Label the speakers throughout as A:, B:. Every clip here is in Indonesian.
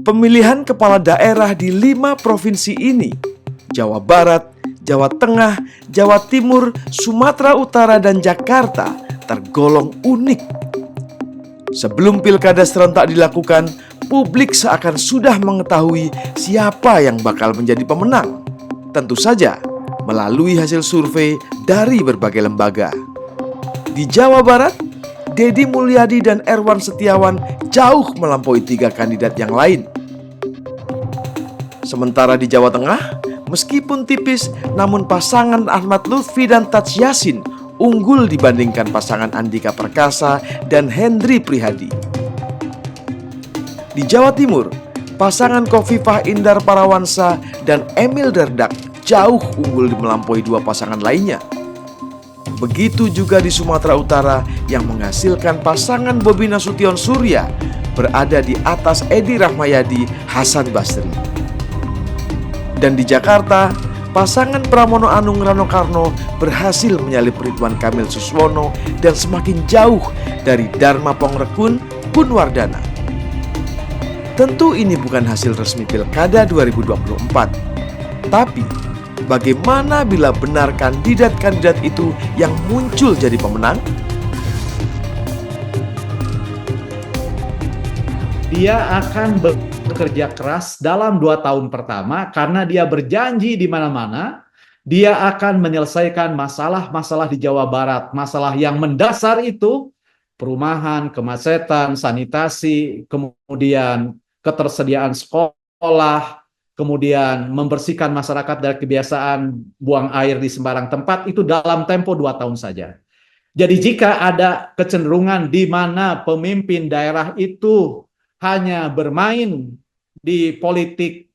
A: Pemilihan kepala daerah di 5 provinsi ini, Jawa Barat, Jawa Tengah, Jawa Timur, Sumatera Utara, dan Jakarta, tergolong unik. Sebelum pilkada serentak dilakukan, publik seakan sudah mengetahui siapa yang bakal menjadi pemenang. Tentu saja melalui hasil survei dari berbagai lembaga. Di Jawa Barat, Deddy Mulyadi dan Erwan Setiawan jauh melampaui 3 kandidat yang lain. Sementara di Jawa Tengah, meskipun tipis, namun pasangan Ahmad Lutfi dan Taj Yassin unggul dibandingkan pasangan Andika Perkasa dan Hendri Prihadi. Di Jawa Timur, pasangan Khofifah Indar Parawansa dan Emil Dardak jauh unggul melampaui 2 pasangan lainnya. Begitu juga di Sumatera Utara yang menghasilkan pasangan Bobi Nasution Surya berada di atas Edi Rahmayadi Hasan Basri. Dan di Jakarta, pasangan Pramono Anung Rano Karno berhasil menyalip Ridwan Kamil Suswono dan semakin jauh dari Dharma Pongrekun Punwardana. Tentu ini bukan hasil resmi Pilkada 2024. Tapi, bagaimana bila benar kandidat-kandidat itu yang muncul jadi pemenang?
B: Dia akan bekerja keras dalam 2 tahun pertama karena dia berjanji di mana-mana dia akan menyelesaikan masalah-masalah di Jawa Barat, masalah yang mendasar itu perumahan, kemacetan, sanitasi, kemudian ketersediaan sekolah, kemudian membersihkan masyarakat dari kebiasaan buang air di sembarang tempat itu dalam tempo 2 tahun saja. Jadi jika ada kecenderungan di mana pemimpin daerah itu hanya bermain di politik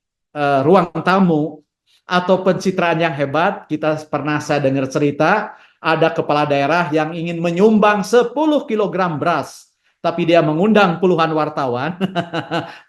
B: ruang tamu atau pencitraan yang hebat, saya dengar cerita ada kepala daerah yang ingin menyumbang 10 kg beras, tapi dia mengundang puluhan wartawan.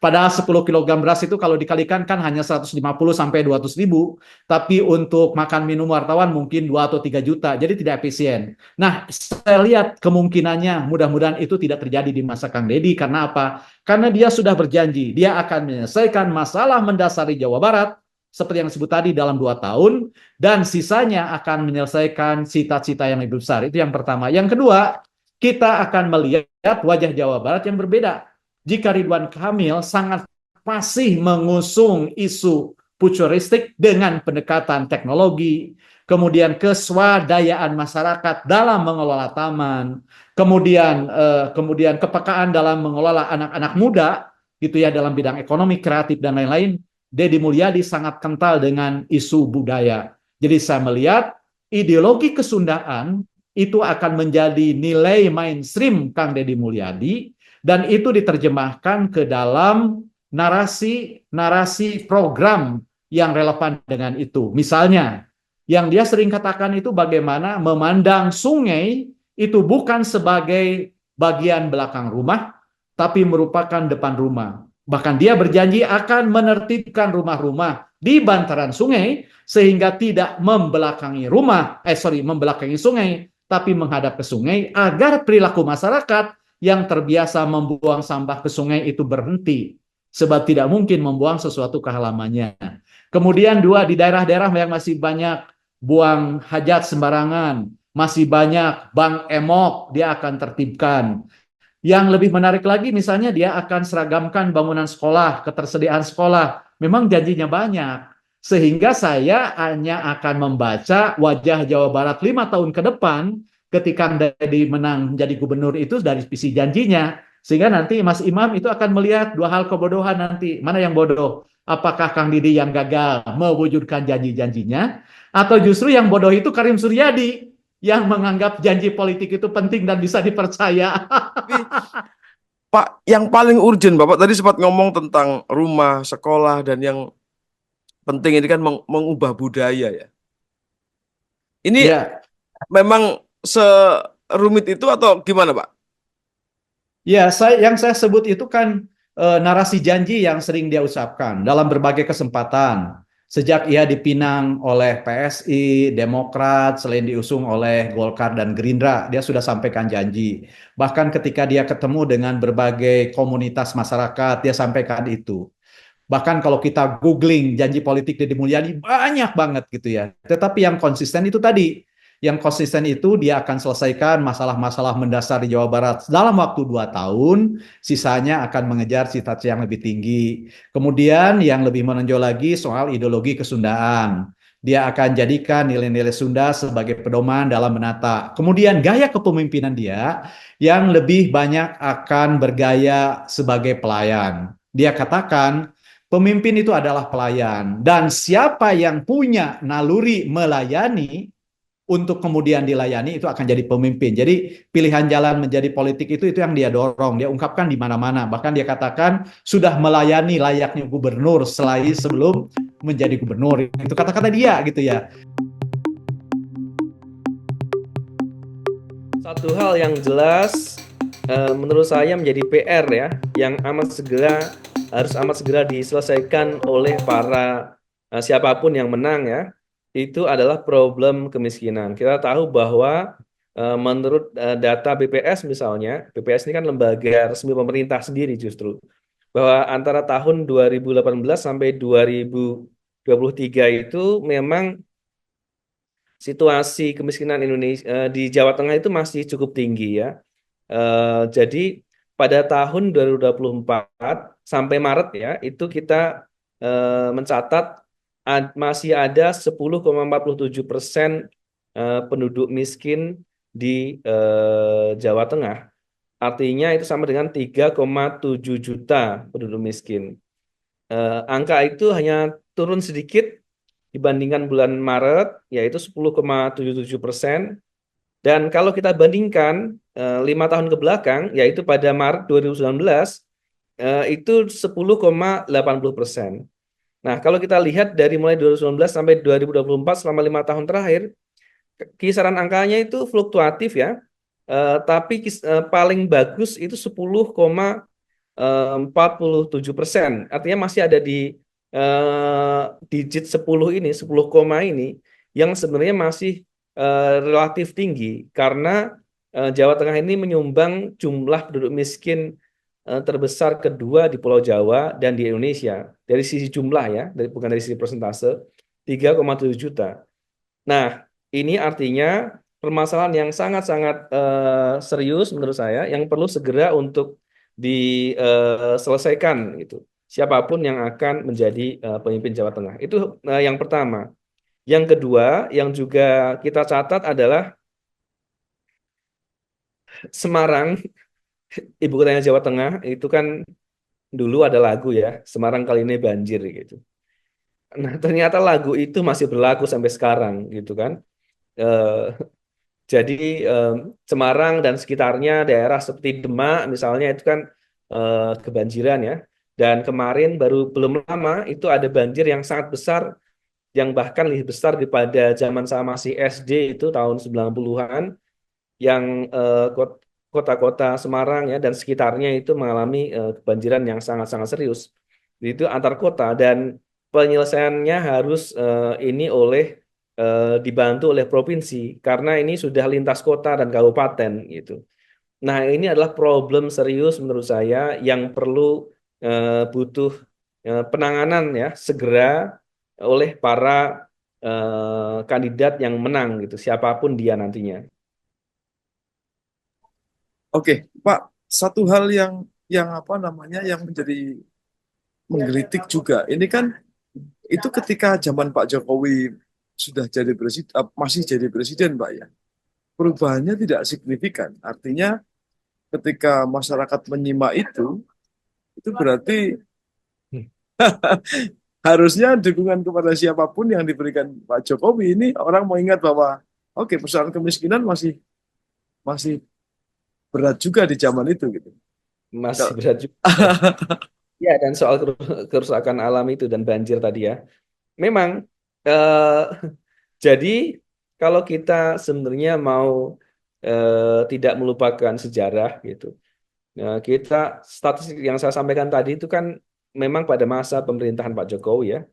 B: Padahal 10 kg beras itu kalau dikalikan kan hanya 150 sampai 200 ribu, tapi untuk makan minum wartawan mungkin 2 atau 3 juta, jadi tidak efisien. Nah, saya lihat kemungkinannya mudah-mudahan itu tidak terjadi di masa Kang Deddy. Karena apa? Karena dia sudah berjanji, dia akan menyelesaikan masalah mendasar di Jawa Barat, seperti yang disebut tadi dalam 2 tahun, dan sisanya akan menyelesaikan cita-cita yang lebih besar. Itu yang pertama. Yang kedua, kita akan melihat wajah Jawa Barat yang berbeda. Jika Ridwan Kamil sangat fasih mengusung isu futuristik dengan pendekatan teknologi, kemudian keswadayaan masyarakat dalam mengelola taman, kemudian kepekaan dalam mengelola anak-anak muda, gitu ya, dalam bidang ekonomi, kreatif dan lain-lain. Deddy Mulyadi sangat kental dengan isu budaya. Jadi saya melihat ideologi kesundaan itu akan menjadi nilai mainstream Kang Deddy Mulyadi, dan itu diterjemahkan ke dalam narasi program yang relevan dengan itu. Misalnya, yang dia sering katakan itu bagaimana memandang sungai itu bukan sebagai bagian belakang rumah, tapi merupakan depan rumah. Bahkan dia berjanji akan menertibkan rumah-rumah di bantaran sungai sehingga tidak membelakangi sungai, tapi menghadap ke sungai agar perilaku masyarakat yang terbiasa membuang sampah ke sungai itu berhenti. Sebab tidak mungkin membuang sesuatu ke halamannya. Kemudian 2, di daerah-daerah yang masih banyak buang hajat sembarangan, masih banyak bank emok, dia akan tertibkan. Yang lebih menarik lagi misalnya dia akan seragamkan bangunan sekolah, ketersediaan sekolah. Memang janjinya banyak. Sehingga saya hanya akan membaca wajah Jawa Barat 5 tahun ke depan ketika Deddy menang menjadi gubernur itu dari visi janjinya. Sehingga nanti Mas Imam itu akan melihat 2 hal kebodohan nanti. Mana yang bodoh? Apakah Kang Deddy yang gagal mewujudkan janji-janjinya? Atau justru yang bodoh itu Karim Suryadi yang menganggap janji politik itu penting dan bisa dipercaya.
A: Pak, yang paling urgent, Bapak tadi sempat ngomong tentang rumah, sekolah, dan yang penting ini kan mengubah budaya ya. Ini
B: Ya,
A: memang serumit itu atau gimana, Pak?
B: ya, yang saya sebut itu kan narasi janji yang sering dia ucapkan dalam berbagai kesempatan. Sejak ia dipinang oleh PSI, Demokrat, selain diusung oleh Golkar dan Gerindra, dia sudah sampaikan janji. Bahkan ketika dia ketemu dengan berbagai komunitas masyarakat, dia sampaikan itu. Bahkan kalau kita googling janji politik Deddy Mulyadi banyak banget gitu ya. Tetapi yang konsisten itu tadi, yang konsisten itu dia akan selesaikan masalah-masalah mendasar di Jawa Barat dalam waktu 2 tahun, sisanya akan mengejar cita-cita yang lebih tinggi. Kemudian yang lebih menonjol lagi soal ideologi kesundaan. Dia akan jadikan nilai-nilai Sunda sebagai pedoman dalam menata. Kemudian gaya kepemimpinan dia yang lebih banyak akan bergaya sebagai pelayan. Dia katakan pemimpin itu adalah pelayan, dan siapa yang punya naluri melayani untuk kemudian dilayani itu akan jadi pemimpin. Jadi pilihan jalan menjadi politik itu yang dia dorong, dia ungkapkan di mana-mana. Bahkan dia katakan sudah melayani layaknya gubernur selain sebelum menjadi gubernur. Itu kata-kata dia gitu ya.
C: Satu hal yang jelas menurut saya menjadi PR ya, yang harus amat segera diselesaikan oleh para siapapun yang menang ya, itu adalah problem kemiskinan. Kita tahu bahwa menurut data BPS misalnya, BPS ini kan lembaga resmi pemerintah sendiri justru, bahwa antara tahun 2018 sampai 2023 itu memang situasi kemiskinan Indonesia di Jawa Tengah itu masih cukup tinggi ya. Jadi pada tahun 2024 sampai Maret ya, itu kita mencatat masih ada 10,47% penduduk miskin di Jawa Tengah. Artinya itu sama dengan 3,7 juta penduduk miskin. Angka itu hanya turun sedikit dibandingkan bulan Maret, yaitu 10,77%. Dan kalau kita bandingkan 5 tahun ke belakang, yaitu pada Maret 2019, itu 10,80%. Nah, kalau kita lihat dari mulai 2019 sampai 2024 selama 5 tahun terakhir, kisaran angkanya itu fluktuatif ya, tapi paling bagus itu 10,47%. Artinya masih ada di digit 10 ini, 10 koma ini, yang sebenarnya masih relatif tinggi karena Jawa Tengah ini menyumbang jumlah penduduk miskin terbesar kedua di Pulau Jawa dan di Indonesia dari sisi jumlah ya, bukan dari sisi persentase, 3,7 juta. Nah, ini artinya permasalahan yang sangat-sangat serius menurut saya yang perlu segera untuk diselesaikan gitu. Siapapun yang akan menjadi pemimpin Jawa Tengah. Itu yang pertama. Yang kedua, yang juga kita catat adalah Semarang, ibu kotanya Jawa Tengah, itu kan dulu ada lagu ya, Semarang kali ini banjir gitu. Nah, ternyata lagu itu masih berlaku sampai sekarang gitu kan. Eh, jadi Semarang dan sekitarnya daerah seperti Demak misalnya itu kan kebanjiran ya. Dan kemarin belum lama itu ada banjir yang sangat besar, yang bahkan lebih besar daripada zaman saya masih SD itu tahun 90-an, yang kota-kota Semarang ya dan sekitarnya itu mengalami kebanjiran yang sangat-sangat serius. Itu antar kota dan penyelesaiannya harus ini dibantu oleh provinsi karena ini sudah lintas kota dan kabupaten gitu. Nah, ini adalah problem serius menurut saya yang perlu butuh penanganan ya segera oleh para kandidat yang menang gitu, siapapun dia nantinya.
A: Oke, Pak, satu hal yang apa namanya yang menjadi menggelitik juga. Ini kan itu ketika zaman Pak Jokowi sudah jadi presiden, masih jadi presiden, Pak ya. Perubahannya tidak signifikan. Artinya ketika masyarakat menyimak itu berarti harusnya dukungan kepada siapapun yang diberikan Pak Jokowi ini orang mau ingat bahwa oke, persoalan kemiskinan masih masih berat juga di zaman itu gitu.
C: Masih berat juga. Ya, dan soal kerusakan alam itu dan banjir tadi ya. Memang eh, jadi kalau kita sebenarnya mau tidak melupakan sejarah gitu. Nah, kita statistik yang saya sampaikan tadi itu kan memang pada masa pemerintahan Pak Jokowi ya.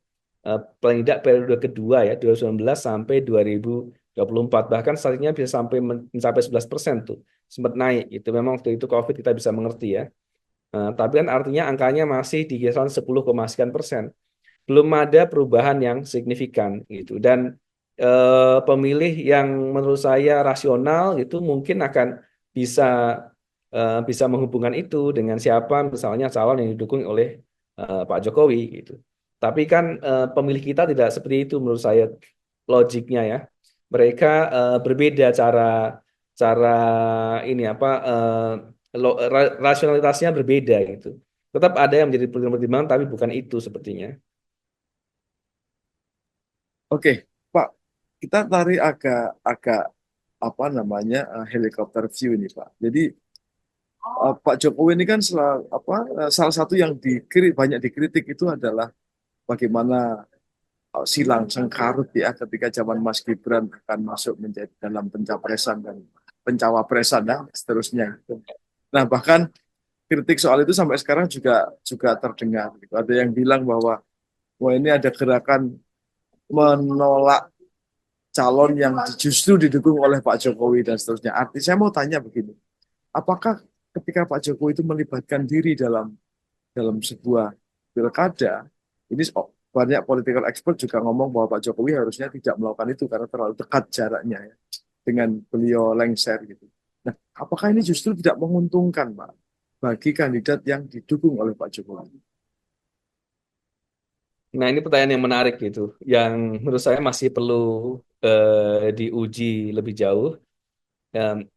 C: Paling tidak periode kedua ya 2019 sampai 2024, bahkan statistiknya bisa sampai mencapai 11% tuh sempat naik itu. Memang waktu itu COVID kita bisa mengerti ya. Tapi kan artinya angkanya masih di kisaran 10, sekian persen. Belum ada perubahan yang signifikan gitu. Dan pemilih yang menurut saya rasional itu mungkin akan bisa bisa menghubungkan itu dengan siapa misalnya calon yang didukung oleh Pak Jokowi gitu. Tapi kan pemilih kita tidak seperti itu menurut saya logiknya ya. Mereka berbeda cara cara ini apa rasionalitasnya berbeda gitu. Tetap ada yang menjadi pertimbangan tapi bukan itu sepertinya.
D: Oke, Pak, kita tarik agak agak apa namanya helikopter view ini, Pak. Jadi Pak Jokowi ini kan salah satu yang banyak dikritik itu adalah bagaimana silang sengkarut ya ketika zaman Mas Gibran akan masuk menjadi dalam pencapresan dan pencawapresan dan seterusnya. Nah, bahkan kritik soal itu sampai sekarang juga juga terdengar. Gitu. Ada yang bilang bahwa wah ini ada gerakan menolak calon yang justru didukung oleh Pak Jokowi dan seterusnya. Artinya saya mau tanya begini, apakah ketika Pak Jokowi itu melibatkan diri dalam dalam sebuah pilkada, ini banyak political expert juga ngomong bahwa Pak Jokowi harusnya tidak melakukan itu karena terlalu dekat jaraknya ya, dengan beliau lengser gitu. Nah, apakah ini justru tidak menguntungkan, Pak, bagi kandidat yang didukung oleh Pak Jokowi?
C: Nah, ini pertanyaan yang menarik gitu, yang menurut saya masih perlu diuji lebih jauh. Em,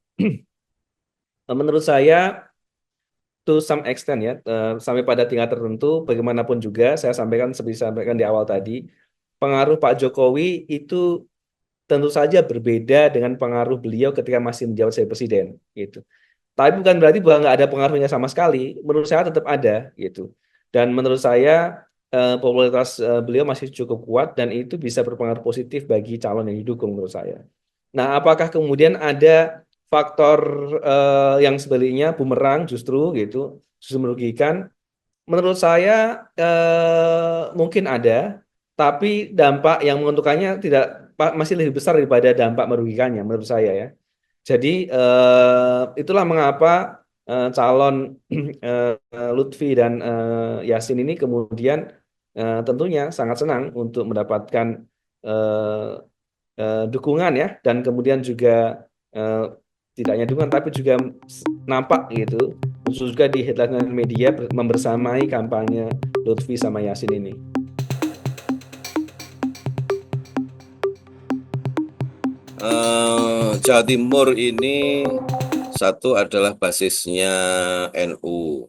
C: menurut saya, to some extent ya, sampai pada tingkat tertentu, bagaimanapun juga, saya sampaikan seperti sampaikan di awal tadi, pengaruh Pak Jokowi itu tentu saja berbeda dengan pengaruh beliau ketika masih menjabat sebagai presiden, gitu. Tapi bukan berarti bahwa nggak ada pengaruhnya sama sekali. Menurut saya tetap ada, gitu. Dan menurut saya popularitas beliau masih cukup kuat dan itu bisa berpengaruh positif bagi calon yang didukung menurut saya. Nah, apakah kemudian ada faktor yang sebaliknya bumerang justru merugikan? Menurut saya mungkin ada, tapi dampak yang menguntungkannya tidak masih lebih besar daripada dampak merugikannya menurut saya ya. Jadi itulah mengapa calon Lutfi dan Yasin ini kemudian tentunya sangat senang untuk mendapatkan eh, dukungan ya dan kemudian juga eh, tidak hanya dukungan tapi juga nampak gitu khusus juga di headline media membersamai kampanye Lutfi sama Yasin ini.
E: Jawa Timur ini satu adalah basisnya NU,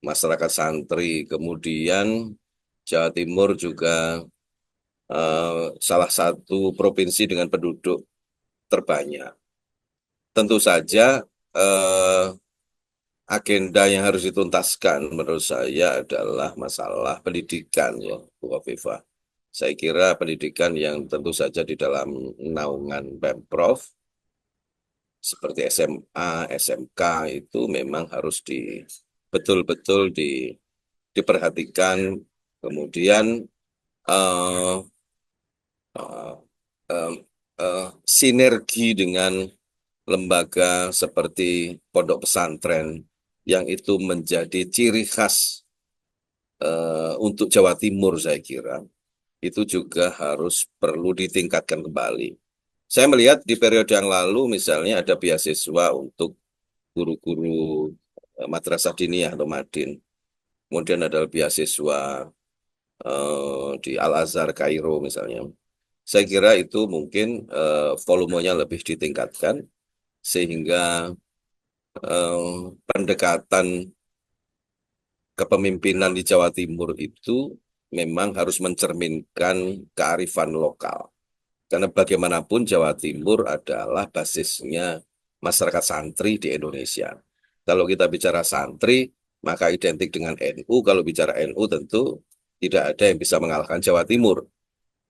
E: masyarakat santri. Kemudian Jawa Timur juga salah satu provinsi dengan penduduk terbanyak. Tentu saja agenda yang harus dituntaskan menurut saya adalah masalah pendidikan ya, Bu Khofifah. Saya kira pendidikan yang tentu saja di dalam naungan Pemprov seperti SMA, SMK itu memang harus betul-betul diperhatikan. Kemudian eh, eh, eh, sinergi dengan lembaga seperti pondok pesantren yang itu menjadi ciri khas untuk Jawa Timur saya kira itu juga harus perlu ditingkatkan kembali. Saya melihat di periode yang lalu misalnya ada beasiswa untuk guru-guru madrasah diniyah atau Madin. Kemudian ada beasiswa di Al-Azhar Kairo misalnya. Saya kira itu mungkin volumenya lebih ditingkatkan sehingga pendekatan kepemimpinan di Jawa Timur itu memang harus mencerminkan kearifan lokal. Karena bagaimanapun Jawa Timur adalah basisnya masyarakat santri di Indonesia. Kalau kita bicara santri, maka identik dengan NU. Kalau bicara NU tentu tidak ada yang bisa mengalahkan Jawa Timur.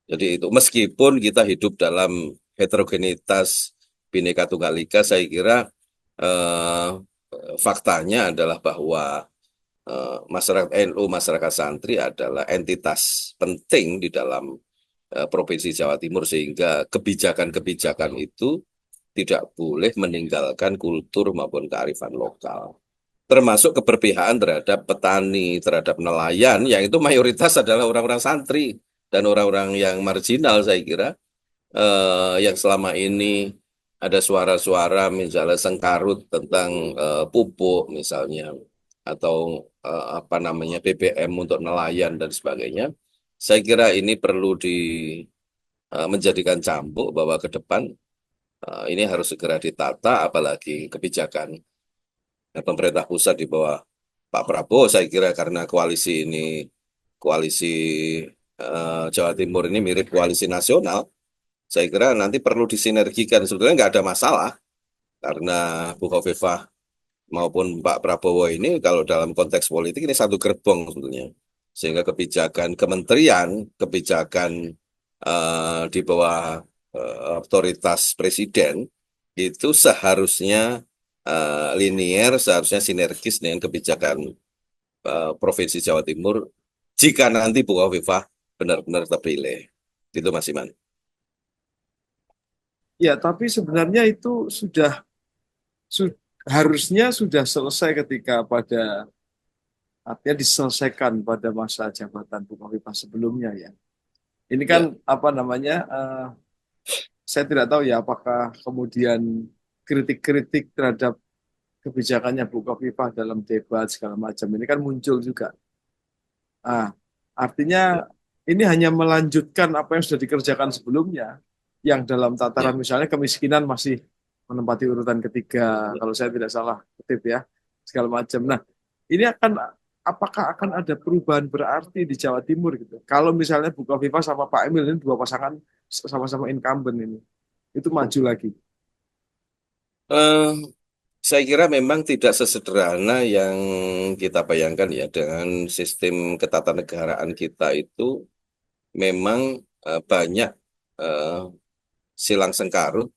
E: Jadi itu meskipun kita hidup dalam heterogenitas Bhinneka Tunggal Ika, saya kira faktanya adalah bahwa masyarakat NU, masyarakat santri adalah entitas penting di dalam Provinsi Jawa Timur sehingga kebijakan-kebijakan itu tidak boleh meninggalkan kultur maupun kearifan lokal. termasuk keberpihakan terhadap petani, terhadap nelayan, yang itu mayoritas adalah orang-orang santri dan orang-orang yang marginal, saya kira, yang selama ini ada suara-suara misalnya sengkarut tentang pupuk misalnya, atau apa namanya BBM untuk nelayan dan sebagainya. Saya kira ini perlu menjadikan cambuk bahwa ke depan ini harus segera ditata, apalagi kebijakan pemerintah pusat di bawah Pak Prabowo. Saya kira karena koalisi ini, koalisi Jawa Timur ini mirip koalisi nasional, saya kira nanti perlu disinergikan. Sebetulnya nggak ada masalah, karena Bu Khofifah maupun Pak Prabowo ini kalau dalam konteks politik ini satu gerbong sebetulnya. Sehingga kebijakan kementerian, kebijakan di bawah otoritas presiden itu seharusnya linier, seharusnya sinergis dengan kebijakan Provinsi Jawa Timur jika nanti Bu Khofifah benar-benar terpilih. Itu Mas Iman.
D: Ya, tapi sebenarnya itu harusnya sudah selesai ketika artinya diselesaikan pada masa jabatan Bu Khofifah sebelumnya ya. Ini kan
E: Ya,
D: apa namanya? Saya tidak tahu ya apakah kemudian kritik-kritik terhadap kebijakannya Bu Khofifah dalam debat segala macam ini kan muncul juga. Ah, artinya
E: ya,
D: ini hanya melanjutkan apa yang sudah dikerjakan sebelumnya, yang dalam tataran
E: ya,
D: misalnya kemiskinan masih menempati urutan ketiga,
E: ya.
D: kalau saya tidak salah kutip ya, segala macam. Nah, ini apakah akan ada perubahan berarti di Jawa Timur gitu? Kalau misalnya Bu Khofifah sama Pak Emil ini dua pasangan sama-sama incumbent ini, itu maju lagi.
E: Eh, saya kira memang tidak sesederhana yang kita bayangkan ya, dengan sistem ketatanegaraan kita itu memang banyak eh, silang sengkarut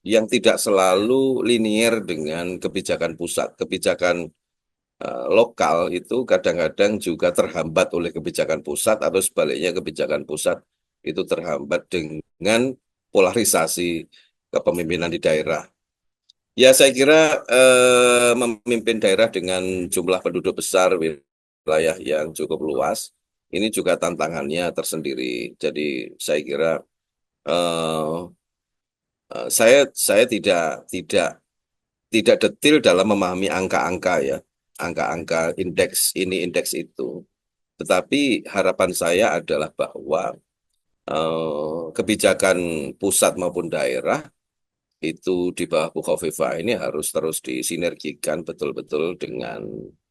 E: yang tidak selalu linier dengan kebijakan pusat. Kebijakan lokal itu kadang-kadang juga terhambat oleh kebijakan pusat, atau sebaliknya kebijakan pusat itu terhambat dengan polarisasi kepemimpinan di daerah. Ya, saya kira memimpin daerah dengan jumlah penduduk besar, wilayah yang cukup luas, ini juga tantangannya tersendiri. Jadi saya kira eh, saya tidak detil dalam memahami angka-angka ya, angka-angka indeks ini, indeks itu. Tetapi harapan saya adalah bahwa kebijakan pusat maupun daerah itu di bawah Bu Khofifah ini harus terus disinergikan betul-betul dengan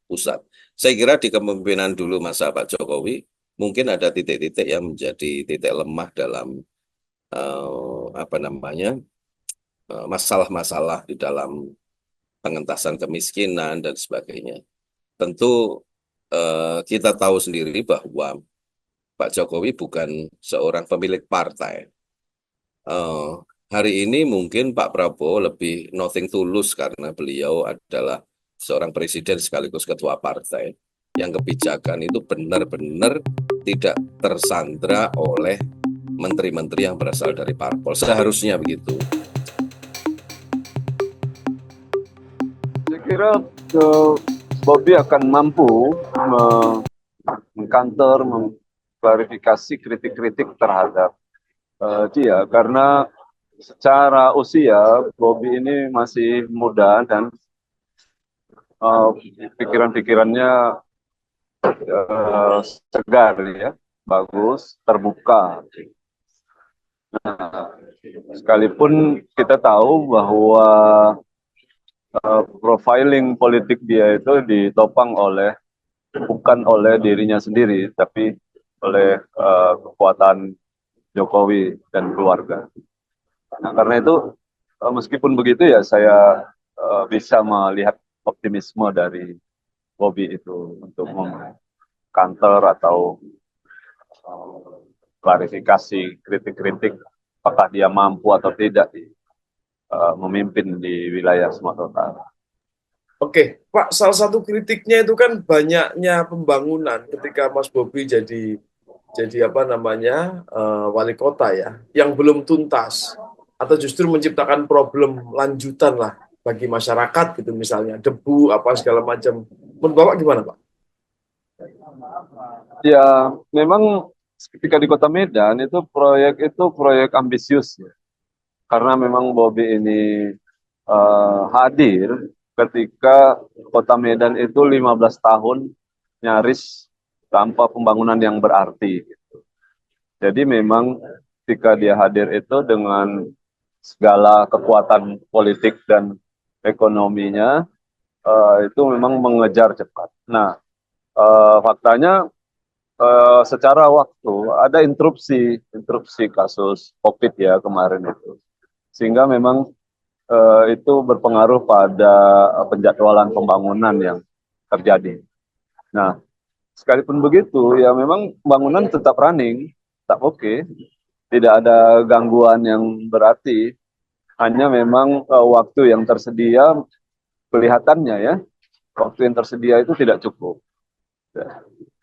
E: pusat. Saya kira di kepemimpinan dulu masa Pak Jokowi mungkin ada titik-titik yang menjadi titik lemah dalam apa namanya masalah-masalah di dalam pengentasan kemiskinan dan sebagainya. Tentu kita tahu sendiri bahwa Pak Jokowi bukan seorang pemilik partai. Eh, Hari ini mungkin Pak Prabowo lebih nothing tulus karena beliau adalah seorang presiden sekaligus ketua partai yang kebijakan itu benar-benar tidak tersandra oleh menteri-menteri yang berasal dari parpol. Seharusnya begitu.
F: Saya kira Bobby akan mampu mengkantor, mengklarifikasi kritik-kritik terhadap dia, karena secara usia Bobby ini masih muda dan pikiran-pikirannya segar ya, bagus, terbuka. Nah, sekalipun kita tahu bahwa profiling politik dia itu ditopang bukan oleh dirinya sendiri, tapi oleh kekuatan Jokowi dan keluarga. Nah, karena itu meskipun begitu ya saya bisa melihat optimisme dari Bobby itu untuk mengkanter atau klarifikasi kritik-kritik apakah dia mampu atau tidak memimpin di wilayah Sumatera Utara.
D: Oke, Pak, salah satu kritiknya itu kan banyaknya pembangunan ketika Mas Bobi jadi apa namanya wali kota ya, yang belum tuntas atau justru menciptakan problem lanjutan lah bagi masyarakat gitu misalnya debu apa segala macam. Menurut Bapak gimana, Pak?
F: Ya, memang ketika di Kota Medan itu proyek ambisius ya. Karena memang Bobi ini hadir ketika Kota Medan itu 15 tahun nyaris tanpa pembangunan yang berarti. Jadi memang ketika dia hadir itu dengan segala kekuatan politik dan ekonominya itu memang mengejar cepat. Nah, faktanya secara waktu ada interupsi kasus COVID ya kemarin itu, sehingga memang itu berpengaruh pada penjadwalan pembangunan yang terjadi. Nah, sekalipun begitu ya memang pembangunan tetap running, tetap oke, tidak ada gangguan yang berarti, hanya memang waktu yang tersedia kelihatannya ya, waktu yang tersedia itu tidak cukup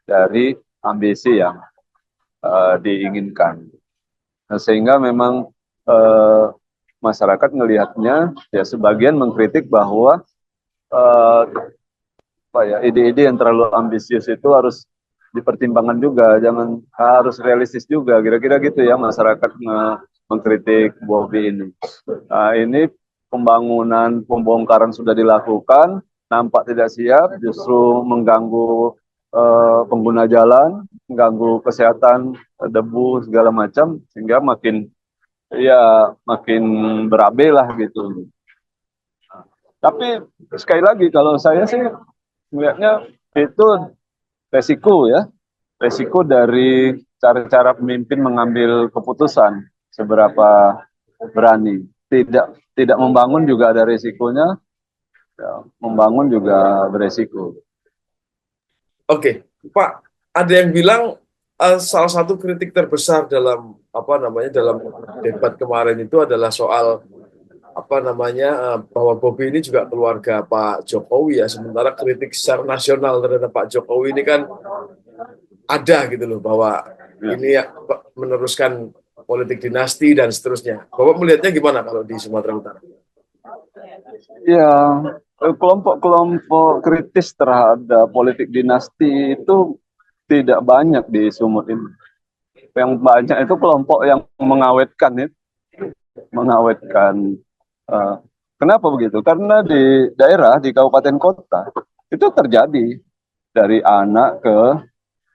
F: dari ambisi yang diinginkan. Nah, sehingga memang masyarakat melihatnya ya sebagian mengkritik bahwa ide-ide yang terlalu ambisius itu harus dipertimbangkan juga, jangan harus realistis juga, kira-kira gitu ya masyarakat mengkritik Bobi ini. Nah, ini pembangunan pembongkaran sudah dilakukan, nampak tidak siap, justru mengganggu pengguna jalan, mengganggu kesehatan, debu segala macam, sehingga makin berabe lah gitu. Tapi sekali lagi kalau saya sih melihatnya itu resiko dari cara-cara pemimpin mengambil keputusan seberapa berani. Tidak membangun juga ada resikonya, ya, membangun juga beresiko.
D: Oke, Pak, ada yang bilang salah satu kritik terbesar dalam dalam debat kemarin itu adalah soal bahwa Bobi ini juga keluarga Pak Jokowi ya, sementara kritik secara nasional terhadap Pak Jokowi ini kan ada gitu loh, bahwa ini ya, meneruskan politik dinasti dan seterusnya. Bapak melihatnya gimana kalau di Sumatera Utara?
F: Ya, kelompok-kelompok kritis terhadap politik dinasti itu tidak banyak di Sumut ini. Yang banyak itu kelompok yang mengawetkan. Kenapa begitu? Karena di daerah, di kabupaten kota, itu terjadi dari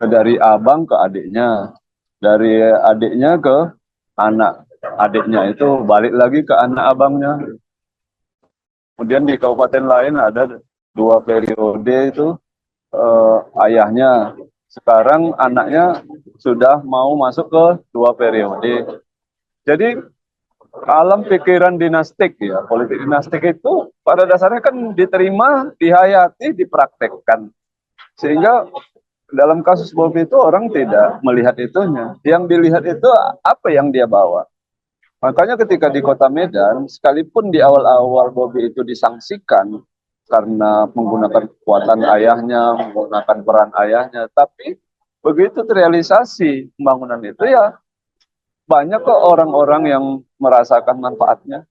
F: dari abang ke adiknya, dari adiknya ke anak adiknya, itu balik lagi ke anak abangnya. Kemudian di kabupaten lain ada 2 periode itu ayahnya, sekarang anaknya sudah mau masuk ke 2 periode. Jadi alam pikiran dinastik ya, politik dinastik itu pada dasarnya kan diterima, dihayati, dipraktekkan. Sehingga dalam kasus Bobi itu orang tidak melihat itunya. Yang dilihat itu apa yang dia bawa. Makanya ketika di Kota Medan, sekalipun di awal-awal Bobi itu disangsikan karena menggunakan kekuatan ayahnya, menggunakan peran ayahnya, tapi begitu terrealisasi pembangunan itu ya banyak kok orang-orang yang merasakan manfaatnya.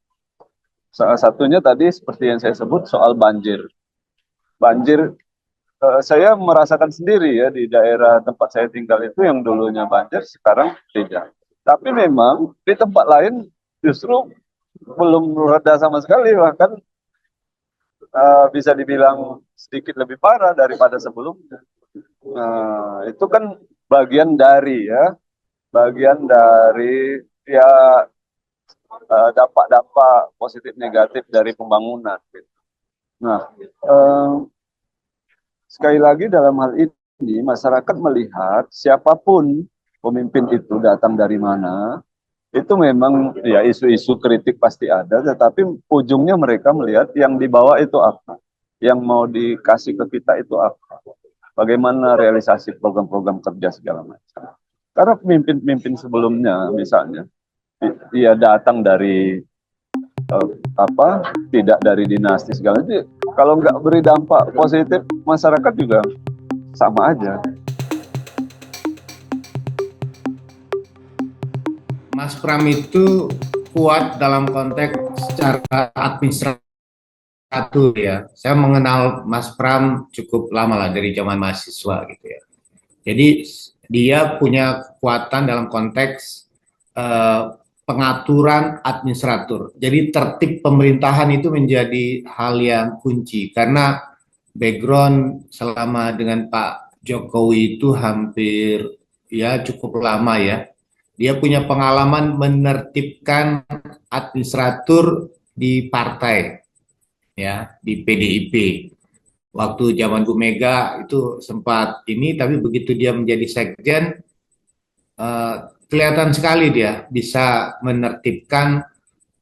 F: Salah satunya tadi seperti yang saya sebut soal banjir. Banjir saya merasakan sendiri ya di daerah tempat saya tinggal itu yang dulunya banjir sekarang tidak. Tapi memang di tempat lain justru belum reda sama sekali, bahkan bisa dibilang sedikit lebih parah daripada sebelumnya. Itu kan bagian dari ya dampak-dampak positif negatif dari pembangunan. Nah, sekali lagi dalam hal ini masyarakat melihat siapapun pemimpin itu datang dari mana, itu memang ya isu-isu kritik pasti ada, tetapi ujungnya mereka melihat yang dibawa itu apa, yang mau dikasih ke kita itu apa, bagaimana realisasi program-program kerja segala macam. Karena pemimpin-pemimpin sebelumnya misalnya dia datang dari tidak dari dinasti segala itu, kalau nggak beri dampak positif masyarakat juga sama aja.
G: Mas Pram itu kuat dalam konteks secara administratif satu ya, saya mengenal Mas Pram cukup lama lah dari zaman mahasiswa gitu ya. Jadi dia punya kekuatan dalam konteks eh, pengaturan administratur. Jadi tertib pemerintahan itu menjadi hal yang kunci karena background selama dengan Pak Jokowi itu hampir ya cukup lama ya. Dia punya pengalaman menertibkan administratur di partai ya, di PDIP. Waktu zaman Bu Mega itu sempat ini, tapi begitu dia menjadi sekjen, eh, kelihatan sekali dia bisa menertibkan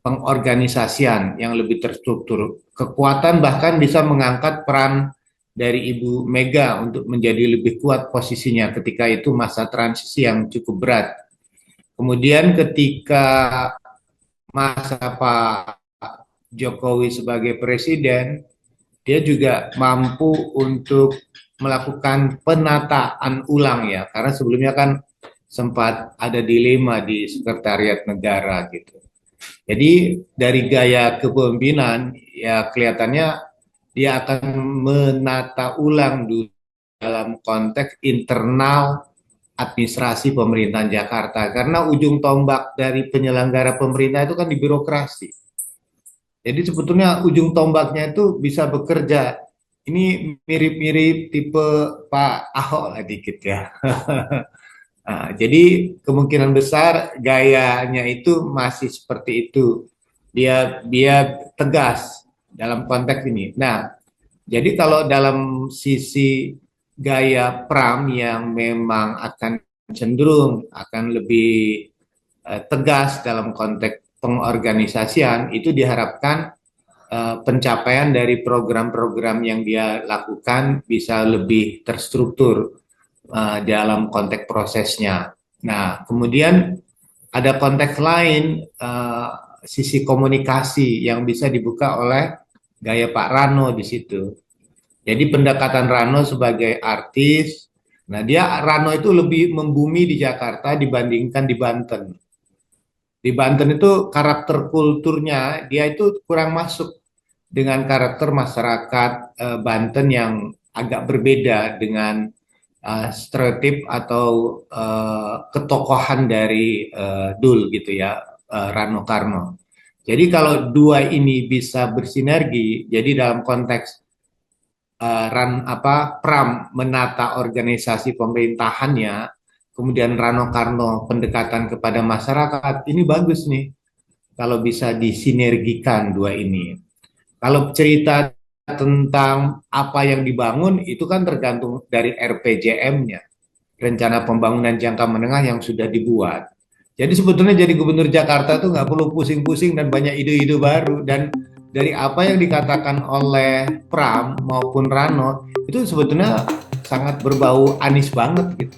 G: pengorganisasian yang lebih terstruktur. Kekuatan bahkan bisa mengangkat peran dari Ibu Mega untuk menjadi lebih kuat posisinya ketika itu masa transisi yang cukup berat. Kemudian ketika masa Pak Jokowi sebagai presiden, dia juga mampu untuk melakukan penataan ulang ya, karena sebelumnya kan sempat ada dilema di sekretariat negara gitu. Jadi dari gaya kepemimpinan ya kelihatannya dia akan menata ulang dulu dalam konteks internal administrasi pemerintahan Jakarta, karena ujung tombak dari penyelenggara pemerintah itu kan di birokrasi. Jadi sebetulnya ujung tombaknya itu bisa bekerja. Ini mirip-mirip tipe Pak Ahok lah dikit ya. Nah, jadi kemungkinan besar gayanya itu masih seperti itu. Dia tegas dalam konteks ini. Nah, jadi kalau dalam sisi gaya Pram yang memang akan cenderung akan lebih tegas dalam konteks pengorganisasian, itu diharapkan pencapaian dari program-program yang dia lakukan bisa lebih terstruktur dalam konteks prosesnya. Nah, kemudian ada konteks lain, sisi komunikasi yang bisa dibuka oleh gaya Pak Rano di situ. Jadi pendekatan Rano sebagai artis, nah Rano itu lebih membumi di Jakarta dibandingkan di Banten. Di Banten itu karakter kulturnya dia itu kurang masuk dengan karakter masyarakat Banten yang agak berbeda dengan stereotip atau ketokohan dari Dul gitu ya, Rano Karno. Jadi kalau dua ini bisa bersinergi, jadi dalam konteks Pram menata organisasi pemerintahannya, kemudian Rano Karno pendekatan kepada masyarakat, ini bagus nih kalau bisa disinergikan dua ini. Kalau cerita tentang apa yang dibangun itu kan tergantung dari RPJM-nya, rencana pembangunan jangka menengah yang sudah dibuat. Jadi sebetulnya jadi gubernur Jakarta itu nggak perlu pusing-pusing dan banyak ide-ide baru. Dan dari apa yang dikatakan oleh Pram maupun Rano itu sebetulnya sangat berbau Anies banget gitu.